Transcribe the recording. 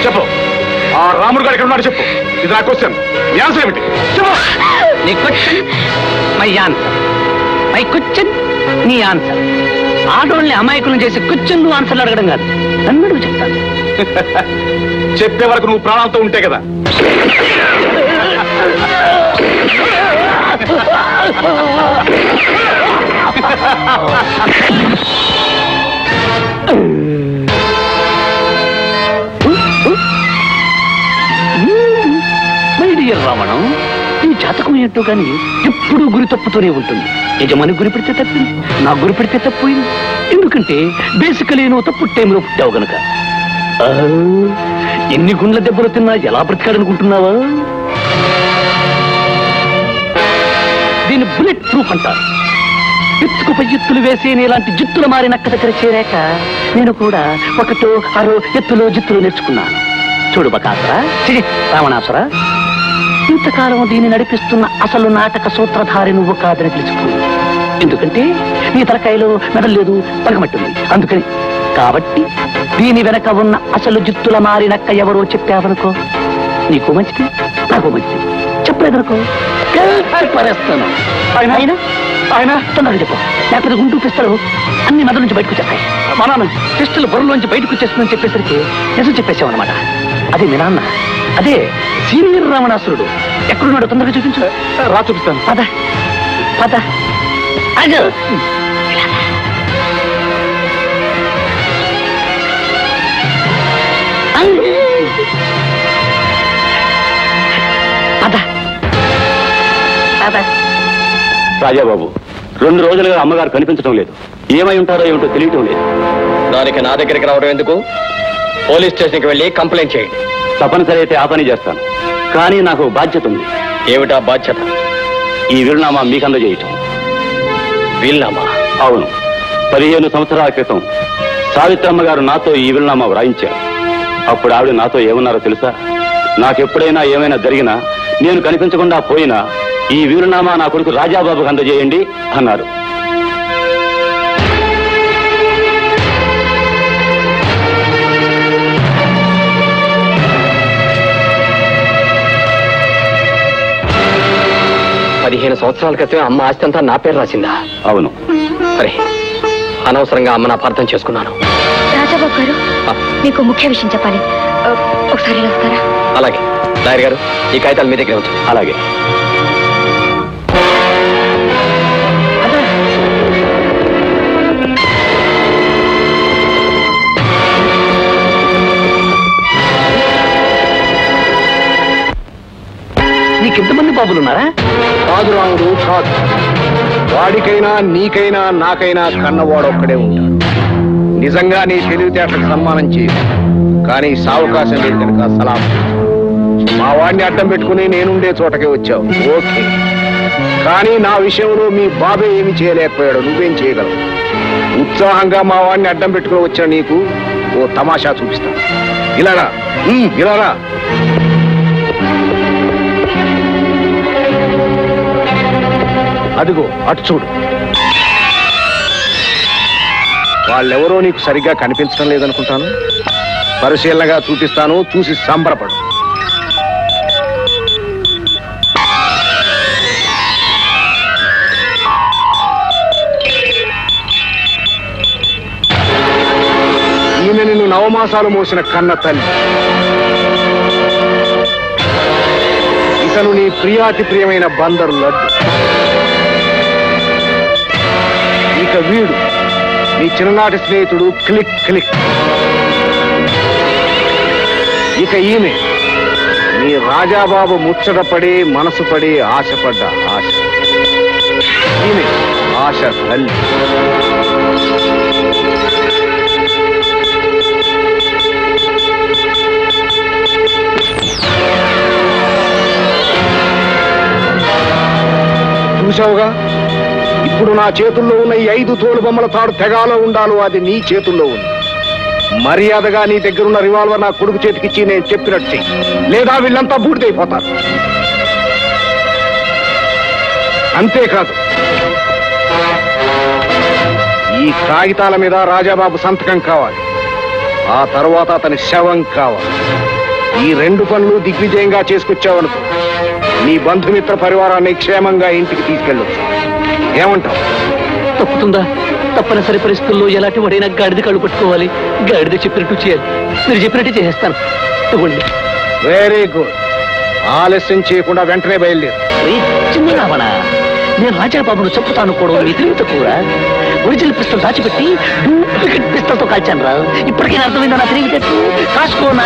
చెప్పు, ఆ రాముడు గారు ఎక్కడ ఉన్నాడు చెప్పు. ఇది నా క్వశ్చన్. నీ ఆన్సర్ ఏమిటి చెప్పు. నీ question my answer, my question నీ ఆన్సర్. ఆడోళ్ళని అమాయకులను చేసి క్వశ్చన్ నువ్వు ఆన్సర్లు అడగడం కాదు, నన్ను చెప్తాను. చెప్పే వరకు నువ్వు ప్రాణాలతో ఉంటే కదా. మై డియర్ రావణం, నీ జాతకం ఏంటో కానీ ఎప్పుడూ గురి తప్పుతూనే ఉంటుంది. యజమాని గురి పెడితే తప్పింది, నా గురి పెడితే తప్పోయింది. ఎందుకంటే బేసికలీ నువ్వు తప్పు టైంలో పుట్టావు గనక. ఎన్ని గుండ్ల దెబ్బలు తిన్నా ఎలా బ్రతికాడనుకుంటున్నావా? దీన్ని బుల్లెట్ ప్రూఫ్ అంటారు. ఎత్తుకు పై ఎత్తులు వేసి ఇలాంటి జిత్తులు మారి నక్క దగ్గర చేరాక నేను కూడా ఒకటో అరో ఎత్తులో జిత్తులు నేర్చుకున్నాను. చూడు బకాసురా, రావణాసురా, ఇంతకాలం దీన్ని నడిపిస్తున్న అసలు నాటక సూత్రధారి నువ్వు కాదని తెలుసుకున్నావు. ఎందుకంటే నీ తలకాయలో మెదల్లేదు, పలకమట్టుంది. అందుకని కాబట్టి దీని వెనక ఉన్న అసలు జిత్తుల మారినక్క ఎవరో చెప్పావనుకో, నీకు మంచిది, నాకు మంచిది. చెప్పలేదనుకో పరేస్తాను. ఆయన ఆయన తొందరగా చెప్పు, లేకపోతే గుంటూ పిస్తలు అన్ని మెదల నుంచి బయటకు వచ్చేస్తాయి. మా నాన్న పిస్టల్ బొర్రలోంచి బయటకు వచ్చేస్తుందని చెప్పేసరికి నిజం చెప్పేసావన్నమాట. అదే మీ నాన్న, అదే సీనియర్ రావణాసురుడు. ఎక్కడున్నాడు తొందరగా చూపించు. రా చూపిస్తాను. పద పద. అయ్యో పద పద. రాజాబాబు, 2 రోజులుగా అమ్మగారు కనిపించడం లేదు. ఏమై ఉంటారో ఏమిటో తెలియటం లేదు. దానికి నా దగ్గరికి రావడం ఎందుకు? పోలీస్ స్టేషన్కి వెళ్ళి కంప్లైంట్ చేయండి. తప్పనిసరి అయితే ఆ పని చేస్తాను. కానీ నాకు బాధ్యత ఉంది. ఏమిటా బాధ్యత? ఈ వీలునామా మీకు అందజేయటం. వీలునామా? అవును. 15 సంవత్సరాల క్రితం సావిత్రమ్మ గారు నాతో ఈ వీలునామా వ్రాయించారు. అప్పుడు ఆవిడ నాతో ఏమన్నారో తెలుసా? నాకెప్పుడైనా ఏమైనా జరిగినా, నేను కనిపించకుండా పోయినా ఈ వీలునామా నా కొడుకు రాజాబాబుకు అందజేయండి అన్నారు. పదిహేను సంవత్సరాల క్రితం అమ్మ ఆస్తి అంతా నా పేరు రాసిందా? అవును. సరే, అనవసరంగా అమ్మను అపార్థం చేసుకున్నాను. రాజాబాబు గారు, మీకు ముఖ్య విషయం చెప్పాలి. ఒకసారి వస్తారా? అలాగే. లాయర్ గారు, ఈ కాగితాలు మీ దగ్గర ఉంచండి. అలాగే. నీకెంతమంది బాబులున్నారా? కాదు రాముడు, కాదు. వాడికైనా నీకైనా నాకైనా కన్నవాడొక్కడే ఉంటాడు. నిజంగా నీ తెలివితేటలకు సన్మానం చేయదు, కానీ సావకాశం లేదు కనుక సలాం. మా వాడిని అడ్డం పెట్టుకుని నేనుండే చోటకే వచ్చావు, ఓకే. కానీ నా విషయంలో మీ బాబే ఏమి చేయలేకపోయాడు, నువ్వేం చేయగలవు? ఉత్సాహంగా మా వాడిని అడ్డం పెట్టుకుని వచ్చిన నీకు ఓ తమాషా చూపిస్తాను. ఇలారా, ఇలారా. అదిగో అటు చూడు. వాళ్ళెవరో నీకు సరిగ్గా కనిపించడం లేదనుకుంటాను. పరిశీలనగా చూపిస్తాను, చూసి సంబరపడు. ఈమె నిన్ను 9 మాసాలు మోసిన కన్న తల్లి. ఇతను నీ ప్రియాతి ప్రియమైన బందరు లడ్డు. ఇక వీడు నీ చిన్ననాటి స్నేహితుడు క్లిక్ క్లిక్. ఇక ఈమె నీ రాజాబాబు ముచ్చటపడి మనసు పడి ఆశపడ్డ ఆశ. ఈమె ఆశ తల్లి. చూసావుగా, ఇప్పుడు నా చేతుల్లో ఉన్న ఈ 5 తోలుబొమ్మల తాడు తెగాలో ఉండాలో అది నీ చేతుల్లో ఉంది. మర్యాదగా నీ దగ్గరున్న రివాల్వర్ నా కొడుకు చేతికిచ్చి నేను చెప్పినట్టు చెయ్యి, లేదా వీళ్ళంతా బూడిదైపోతారు. అంతేకాదు, ఈ కాగితాల మీద రాజాబాబు సంతకం కావాలి. ఆ తర్వాత అతని శవం కావాలి. ఈ 2 పనులు దిగ్విజయంగా చేసుకొచ్చావనుకో నీ బంధుమిత్ర పరివారాన్ని క్షేమంగా ఇంటికి తీసుకెళ్ళొచ్చు. ఏమంటావు? తప్పుతుందా? తప్పనిసరి పరిస్థితుల్లో ఎలాంటి వాడైనా గాడిద కళ్ళు పట్టుకోవాలి. గాడిద చెప్పినట్టు చేయాలి. మీరు చెప్పినట్టు చేసేస్తాను. ఇవ్వండి. Very good. ఆలస్యం చేయకుండా వెంటనే బయలుదేరు. చిన్న రావణ, నేను రాజాబాబును చంపుతాను కూడా నీ తెలివి తక్కువ. ఒరిజినల్ పిస్తల్ దాచిపెట్టి డూప్లికేట్ పిస్తల్తో కాల్చాను రా. ఇప్పటికైనా అర్థమైందా నా తెలివితేటలు? కాసుకో నా